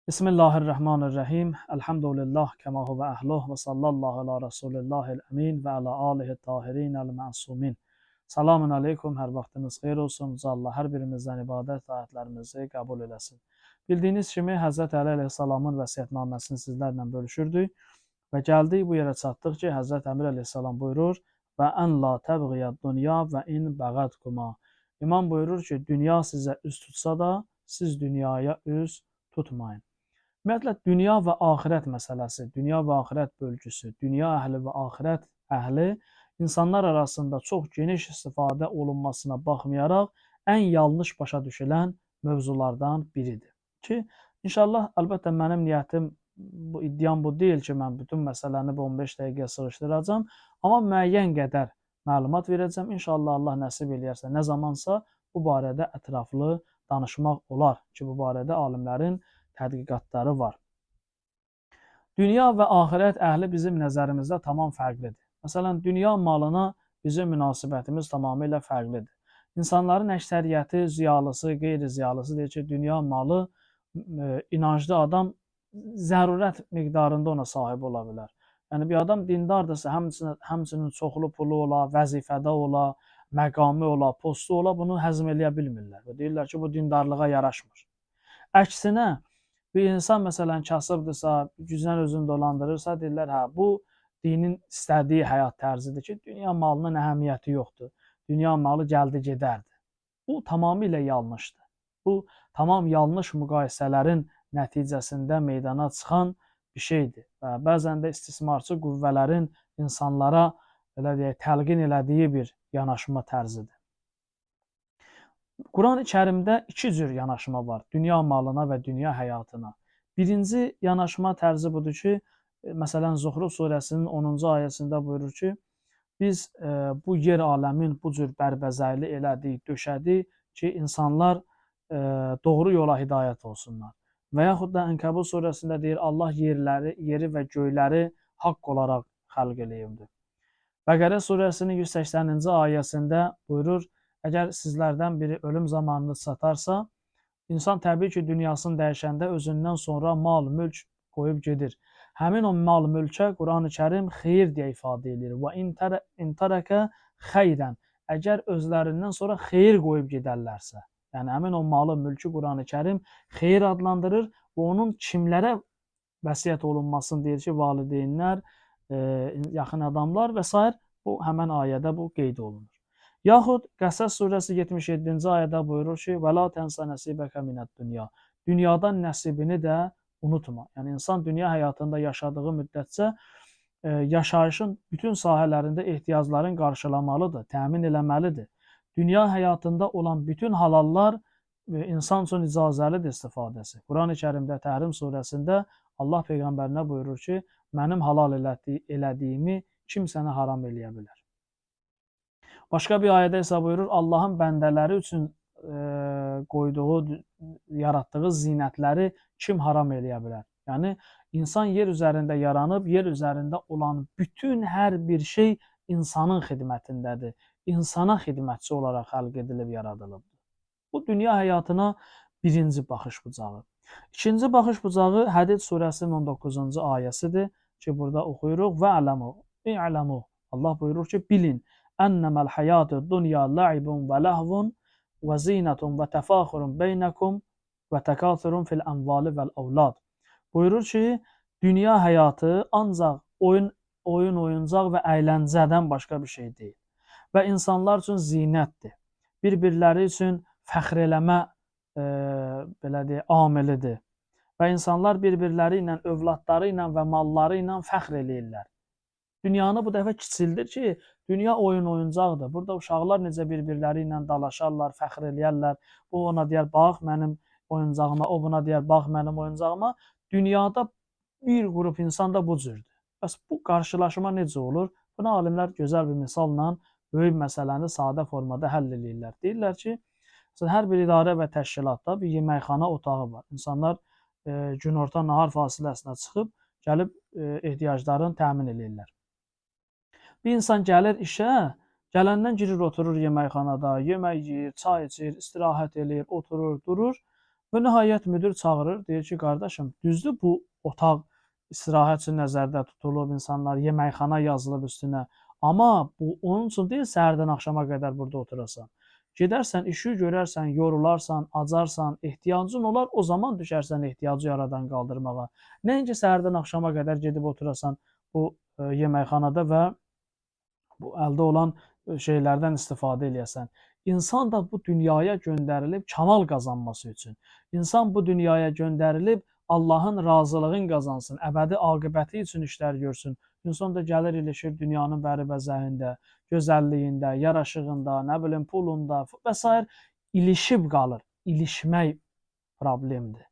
Bismillahirrahmanirrahim. Elhamdülillah kema huve ehluh ve sallallahu ala Resulillahil emin ve ala alihi tahirinel ma'sumin. Selamun aleyküm, hər vaxtınız xeyir olsun. Allah hər birimizdən ibadət ayətlərimizi qəbul eləsin. Bildiyiniz kimi Həzrət Əli əleyhissalamın vəsiyyətnaməsini sizlərlə bölüşürdük və gəldik bu yerə çatdıq ki, Həzrət Əmir əleyhissalam buyurur və ən la təbğiyəd dünya və in bəğədkuma. İmam buyurur ki, dünya sizə üz tutsa da, siz dünyaya üz tutmayın. Ümumiyyətlə, dünya və axirət məsələsi, dünya və axirət bölgüsü, dünya əhli və axirət əhli insanlar arasında çox geniş istifadə olunmasına baxmayaraq ən yanlış başa düşülən mövzulardan biridir. Ki, inşallah, əlbəttə mənim niyyətim, bu iddiam bu deyil ki, mən bütün məsələni bu 15 dəqiqəyə sığışdıracam, amma müəyyən qədər məlumat verəcəm. İnşallah, Allah nəsib eləyərsə, nə zamansa bu barədə ətraflı danışmaq olar ki, bu barədə alimlərin tədqiqatları var. Dünya və axirət əhli bizim nəzərimizdə tamam fərqlidir. Məsələn, dünya malına bizim münasibətimiz tamamilə fərqlidir. İnsanların əksəriyyəti, ziyalısı, qeyri-ziyalısı deyir ki, dünya malı inanclı adam zərurət miqdarında ona sahib ola bilər. Yəni, bir adam dindardırsa, həmçinin çoxlu pulu ola, vəzifədə ola, məqamı ola, postu ola, bunu həzm eləyə bilmirlər. Və deyirlər ki, bu dindarlığa yaraşmır. Əksinə, bir insan məsələn kasıbdırsa, güclə özünü dolandırırsa, deyirlər, hə, bu dinin istədiyi həyat tərzidir ki, dünya malının əhəmiyyəti yoxdur. Dünya malı gəldi gedərdi. Bu tamamilə yanlışdır. Bu tamam yanlış müqayisələrin nəticəsində meydana çıxan bir şeydir. Və bəzən də istismarçı qüvvələrin insanlara belə deyək, təlqin elədiyi bir yanaşma tərzidir. Quran-ı Kərimdə iki cür yanaşma var, dünya malına və dünya həyatına. Birinci yanaşma tərzi budur ki, məsələn, Zuhruf surəsinin 10-cu ayəsində buyurur ki, biz bu yer aləmin bu cür bərbəzəyli elədik, döşədik ki, insanlar doğru yola hidayət olsunlar. Və yaxud da Ənkəbut surəsində deyir, Allah yeri və göyləri haqq olaraq xəlq eləyibdir. Bəqərə surəsinin 180-ci ayəsində buyurur, əgər sizlərdən biri ölüm zamanını satarsa, insan təbii ki, dünyasını dəyişəndə özündən sonra mal, mülk qoyub gedir. Həmin o mal, mülkə Quran-ı Kərim xeyir deyə ifadə edir. Və intarəkə xeyrən. Əgər özlərindən sonra xeyir qoyub gedərlərsə, yəni həmin o malı, mülkü Quran-ı Kərim xeyir adlandırır və onun kimlərə vəsiyyət olunmasını deyir ki, valideynlər, yaxın adamlar və s. Bu, həmən ayədə bu qeyd olunur. Yaxud Qəsəs surəsi 77-ci ayədə buyurur ki, və la tənsə nəsibəkə minət dünya. Dünyadan nəsibini də unutma. Yəni, insan dünya həyatında yaşadığı müddətcə yaşayışın bütün sahələrində ehtiyacların qarşılamalıdır, təmin eləməlidir. Dünya həyatında olan bütün halallar insan üçün icazəlidir istifadəsi. Quran-ı Kərimdə Təhrim surəsində Allah Peyğəmbərinə buyurur ki, mənim halal elədiyimi kim sənə haram eləyə bilər. Başqa bir ayədə isə buyurur, Allahın bəndələri üçün qoyduğu, yaratdığı zinətləri kim haram eləyə bilər? Yəni, insan yer üzərində yaranıb, yer üzərində olan bütün hər bir şey insanın xidmətindədir. İnsana xidmətçi olaraq xəlq edilib, yaradılıbdır. Bu, dünya həyatına birinci baxış bucağı. İkinci baxış bucağı Hədid surəsinin 19-cu ayəsidir ki, burada oxuyuruq və i'ləmu. Allah buyurur ki, bilin, ənnəməl həyatı dünya la'ibun və ləhvun və zinətun və təfaxurun beynəkum və təkatürun fil əmvali vəl əvlad. Buyurur ki, dünya həyatı ancaq oyuncaq və əyləncədən başqa bir şey deyil. Və insanlar üçün zinətdir. Bir-birləri üçün fəxr eləmə amilidir. Və insanlar bir-birləri ilə, övladları ilə və malları ilə fəxr eləyirlər. Dünyanı bu dəfə kiçildir ki, dünya oyuncaqdır. Burada uşaqlar necə bir-birləri ilə dalaşarlar, fəxr eləyərlər. O ona deyər, bax mənim oyuncağıma, o buna deyər, bax mənim oyuncağıma. Dünyada bir qrup insan da bu cürdür. Bəs bu qarşılaşma necə olur? Buna alimlər gözəl bir misalla böyük məsələni sadə formada həll edirlər. Deyirlər ki, hər bir idarə və təşkilatda bir yeməkxana otağı var. İnsanlar günorta nahar fasiləsinə çıxıb, gəlib ehtiyaclarını təmin edirlər. Bir insan gəlir işə, gələndən girir, oturur yeməkxanada, yemək yeyir, çay içir, istirahət edir, oturur, durur. Və nəhayət müdir çağırır, deyir ki, qardaşım, düzdür bu otaq istirahət üçün nəzərdə tutulub, insanlar yeməkxana yazılıb üstünə. Amma bu onun üçün deyil səhərdən axşama qədər burada oturasan. Gedərsən, işi görərsən, yorularsan, acarsan, ehtiyacın olar, o zaman düşərsən ehtiyacı yaradan qaldırmağa. Nəinki səhərdən axşama qədər gedib oturasan bu yeməkxanada və bu əldə olan şeylərdən istifadə eləyəsən. İnsan da bu dünyaya göndərilib kamal qazanması üçün. İnsan bu dünyaya göndərilib Allahın razılığını qazansın, əbədi aqibəti üçün işlər görsün. İnsan da gəlir ilişir dünyanın bəri-bəzəyində, gözəlliyində, yaraşığında, nə bilim pulunda və s. ilişib qalır. İlişmək problemdir.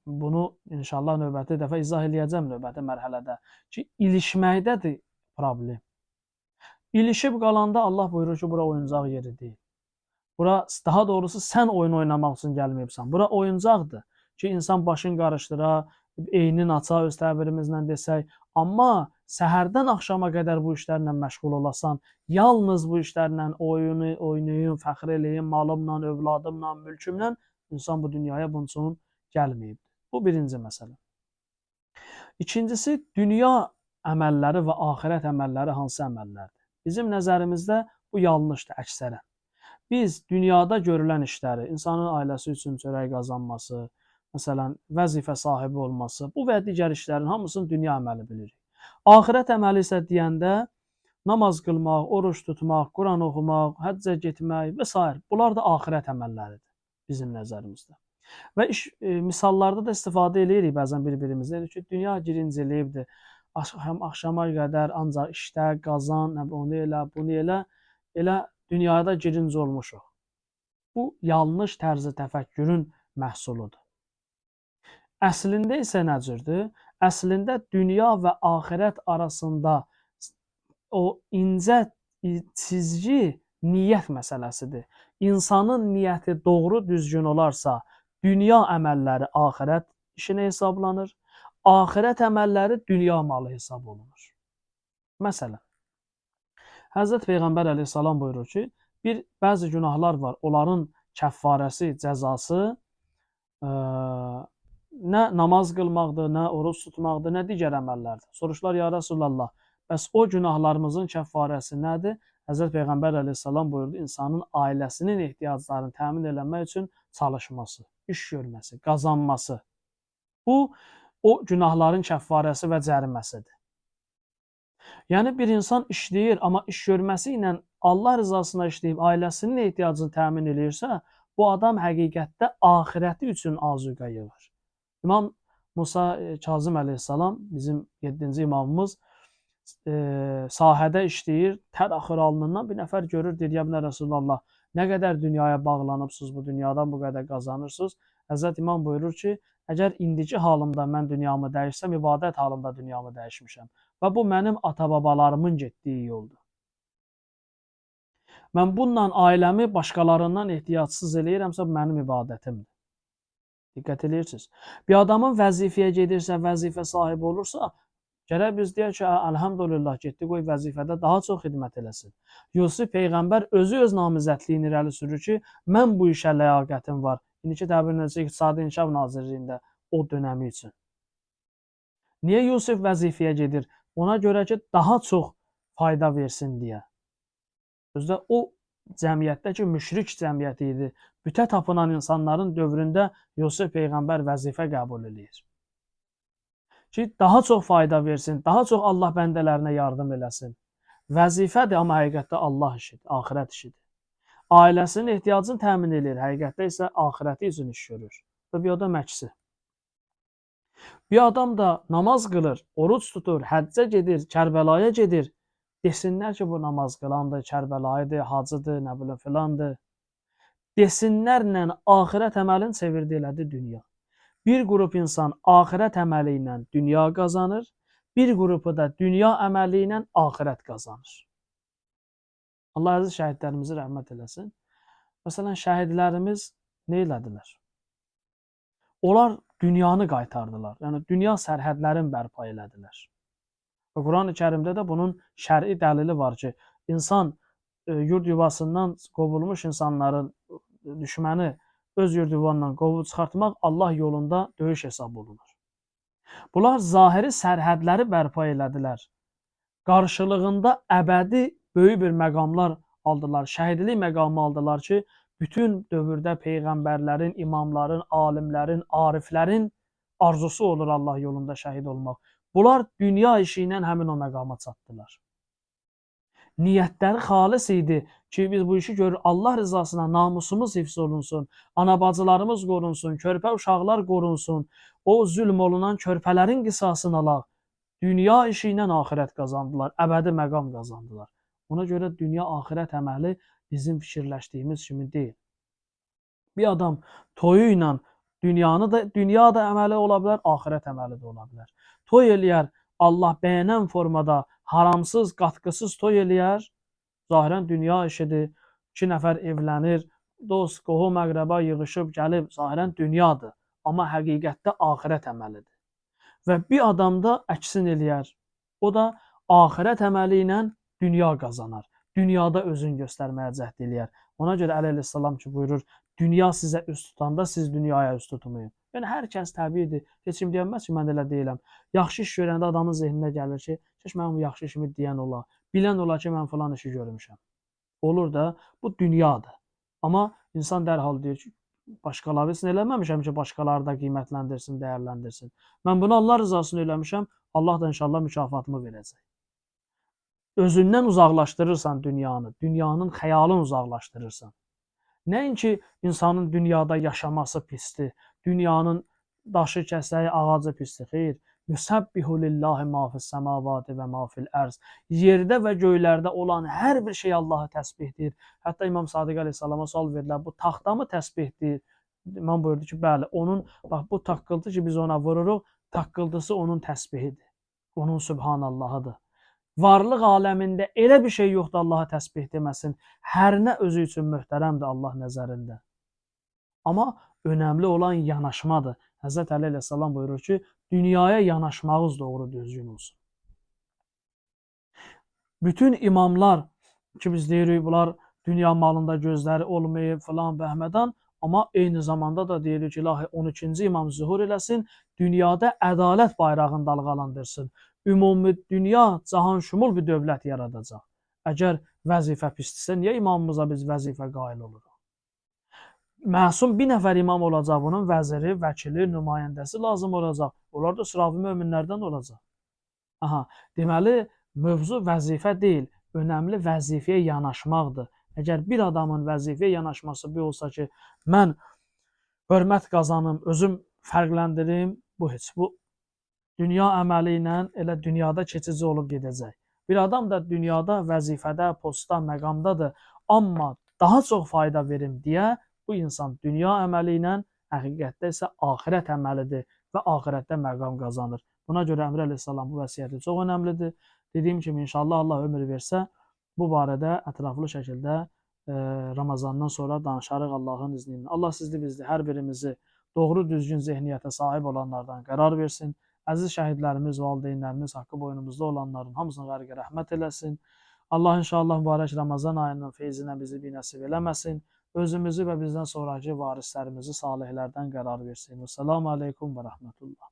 Bunu inşallah növbəti dəfə izah eləyəcəm növbəti mərhələdə ki, ilişməkdədir problem. İlişib qalanda Allah buyurur ki, bura oyuncaq yeri deyil. Bura, daha doğrusu sən oyun oynamaq üçün gəlməyibsən. Bura oyuncaqdır ki, insan başını qarışdıra, eynin aça öz təbirimizlə desək. Amma səhərdən axşama qədər bu işlərlə məşğul olasan, yalnız bu işlərlə oyunu oynayın, fəxr eləyin, malımla, övladımla, mülkümlə, insan bu dünyaya bunun üçün gəlməyibdir. Bu birinci məsələ. İkincisi, dünya əməlləri və axirət əməlləri hansı əməllərdir? Bizim nəzərimizdə bu yanlışdır əksərən. Biz dünyada görülən işləri, insanın ailəsi üçün çörək qazanması, məsələn, vəzifə sahibi olması, bu və digər işlərin hamısını dünya əməli bilirik. Axirət əməli isə deyəndə namaz qılmaq, oruç tutmaq, Quran oxumaq, həccə getmək və s. Bunlar da axirət əməlləridir bizim nəzərimizdə. Və misallarda da istifadə edirik bəzən bir-birimizdə. Ki, dünya girinciliyibdir. Axşama qədər ancaq işdə qazan, onu elə, bunu elə, elə dünyada girinci olmuşuq. Bu, yanlış tərzi təfəkkürün məhsuludur. Əslində isə nə cürdür? Əslində dünya və axirət arasında o incə çizgi niyyət məsələsidir. İnsanın niyyəti doğru, düzgün olarsa, dünya əməlləri axirət işinə hesablanır, axirət əməlləri dünya malı hesab olunur. Məsələn, Həzrət Peyğəmbər əleyhissalam buyurur ki, bəzi günahlar var, onların kəffarəsi, cəzası nə namaz qılmaqdır, nə oruç tutmaqdır, nə digər əməllərdir. Soruşlar, ya Rasulallah, bəs o günahlarımızın kəffarəsi nədir? Həzrət Peyğəmbər əleyhissalam buyurdu, insanın ailəsinin ehtiyaclarını təmin eləmək üçün çalışması, iş görməsi, qazanması. Bu, o günahların kəffarəsi və cəriməsidir. Yəni, bir insan işləyir, amma iş görməsi ilə Allah rızasına işləyib, ailəsinin ehtiyacını təmin edirsə, bu adam həqiqətdə axirəti üçün azuqə yığır. İmam Musa Kazım əleyhissalam, bizim 7-ci imamımız, sahədə işləyir, tər axır alnından bir nəfər görür, deyir, ya binə Rəsulullah, nə qədər dünyaya bağlanıbsınız, bu dünyadan bu qədər qazanırsınız. Həzrət İmam buyurur ki, əgər indiki halımda mən dünyamı dəyişsəm, ibadət halımda dünyamı dəyişmişəm. Və bu mənim ata-babalarımın getdiyi yoldur. Mən bununla ailəmi başqalarından ehtiyacsız eləyirəmsə, bu mənim ibadətimdir. Diqqət edirsiniz. Bir adamın vəzifəyə gedirsə, vəzifə sahibi olursa, gərək biz deyək ki, əlhəmdülillah getdi, qoy vəzifədə daha çox xidmət eləsin. Yusuf Peyğəmbər özü öz namizədliyini irəli sürür ki, mən bu işə ləyaqətim var. İndiki təbirin ölçü İqtisadi İnkişaf Nazirliyində o dönəmi üçün. Niyə Yusuf vəzifəyə gedir? Ona görə ki, daha çox fayda versin deyə. Özdə o cəmiyyətdəki müşrik cəmiyyəti idi. Bütə tapınan insanların dövründə Yusuf Peyğəmbər vəzifə qəbul edir. Ki, daha çox fayda versin, daha çox Allah bəndələrinə yardım eləsin. Vəzifədir, amma həqiqətdə Allah işidir, axirət işidir. Ailəsinin ehtiyacını təmin edir, həqiqətdə isə axirəti üçün iş görür. Və bir adam əksi. Bir adam da namaz qılır, oruç tutur, həccə gedir, Kərbəlaya gedir. Desinlər ki, bu namaz qılandır, Kərbəlayıdır, hacıdır, nə bilim filandır. Desinlərlə axirət əməlini çevirdi elədi dünya. Bir qrup insan axirət əməli ilə dünya qazanır, bir qrupu da dünya əməli ilə axirət qazanır. Allah əziz şəhidlərimizi rəhmət eləsin. Məsələn, şəhidlərimiz nə elədilər? Onlar dünyanı qaytardılar. Yəni, dünya sərhədlərini bərpa elədilər. Və Quran-ı Kərimdə də bunun şəri dəlili var ki, insan yurd yuvasından qovulmuş insanların düşməni öz yurduvandan qovub çıxartmaq Allah yolunda döyüş hesab olunur. Bunlar zahiri sərhədləri bərpa elədilər. Qarşılığında əbədi böyük bir məqamlar aldılar. Şəhidlik məqamı aldılar ki, bütün dövrdə peyğəmbərlərin, imamların, alimlərin, ariflərin arzusu olur Allah yolunda şəhid olmaq. Bunlar dünya işi ilə həmin o məqama çatdılar. Niyyətləri xalis idi ki, biz bu işi görür, Allah rızasına namusumuz hifz olunsun, ana-bacılarımız qorunsun, körpə uşaqlar qorunsun, o zülm olunan körpələrin qisasını alaq. Dünya işi ilə axirət qazandılar, əbədi məqam qazandılar. Ona görə dünya-axirət əməli bizim fikirləşdiyimiz kimi deyil. Bir adam toyu ilə dünya da əməli ola bilər, axirət əməli də ola bilər. Toy eləyər, Allah bəyənən formada haramsız, qatqısız toy eləyər, zahirən dünya işidir, 2 nəfər evlənir, dost, qohum, əqrəba yığışıb, gəlib, zahirən dünyadır, amma həqiqətdə axirət əməlidir. Və bir adam da əksin eləyər, o da axirət əməli ilə dünya qazanar, dünyada özünü göstərməyə cəhd eləyər. Ona görə Əli əleyhissalam ki, buyurur, dünya sizə üst tutanda siz dünyaya üst tutmayın. Yəni, hər kəs təbiidir, heç kim deyəməz ki, mən elə deyiləm. Yaxşı iş görəndə adamın zehninə gəlir ki, keç mənim bu yaxşı işimi deyən ola, bilən ola ki, mən falan işi görmüşəm. Olur da, bu dünyadır. Amma insan dərhal deyir ki, başqaları üçün eləməmişəm ki, başqaları da qiymətləndirsin, dəyərləndirsin. Mən bunu Allah rızasını eləmişəm, Allah da inşallah mükafatımı verəcək. Özündən uzaqlaşdırırsan dünyanı, dünyanın xəyalını uzaqlaşdırırsan. Nəinki insanın dünyada yaşaması pisdir, dünyanın daşı, kəsəyi, ağacı pisdir. Xeyr, yusabbihu lillahi ma fis-semavati və ma fil-ərz. Yerdə və göylərdə olan hər bir şey Allahı təsbihdir. Hətta İmam Sadiq əleyhissalama sual verdilər, bu taxtamı təsbihdir? İmam buyurdu ki, bəli, onun, bax bu taqqıltı ki biz ona vururuq, taqqıltısı onun təsbihidir, onun Subhanallahıdır. Varlıq aləmində elə bir şey yoxdur Allaha təsbih deməsin. Hər nə özü üçün möhtərəmdir Allah nəzərində. Amma önəmli olan yanaşmadır. Həzrət Əli əleyhissalam buyurur ki, dünyaya yanaşmağınız doğru düzgün olsun. Bütün imamlar ki biz deyirik, bunlar dünya malında gözləri olmayıb filan bəhmədən, amma eyni zamanda da deyirik ki, ilahi 12-ci imam zuhur eləsin, dünyada ədalət bayrağını dalğalandırsın. Ümumi dünya cahanşumul bir dövlət yaradacaq. Əgər vəzifə pisdirsə, niyə imamımıza biz vəzifə qail oluruq? Məsum bir nəfər imam olacaq, bunun vəziri, vəkili, nümayəndəsi lazım olacaq. Onlar da sıravi möminlərdən olacaq. Aha, deməli, mövzu vəzifə deyil, önəmli vəzifəyə yanaşmaqdır. Əgər bir adamın vəzifəyə yanaşması bir olsa ki, mən hörmət qazanım, özüm fərqləndirim, bu heç, bu dünya əməli ilə elə dünyada keçici olub gedəcək. Bir adam da dünyada vəzifədə, postda, məqamdadır, amma daha çox fayda verim deyə bu insan dünya əməli ilə həqiqətdə isə axirət əməlidir və axirətdə məqam qazanır. Buna görə Əmr əleyhissalam bu vəsiyyəti çox önəmlidir. Dediyim kimi, inşallah Allah ömür versə, bu barədə ətraflı şəkildə Ramazandan sonra danışarıq Allahın izni ilə. Allah sizli bizli hər birimizi doğru düzgün zehniyyətə sahib olanlardan qərar versin. Əziz şəhidlərimiz, valideynlərimiz, haqqı boynumuzda olanların hamısına qərqə rəhmət eləsin. Allah inşallah mübarək Ramazan ayının feyzinə bizi binəsib eləməsin. Özümüzü və bizdən sonraki varislərimizi salihlərdən qərar versin. Vəssalamu aleykum və rəhmətullah.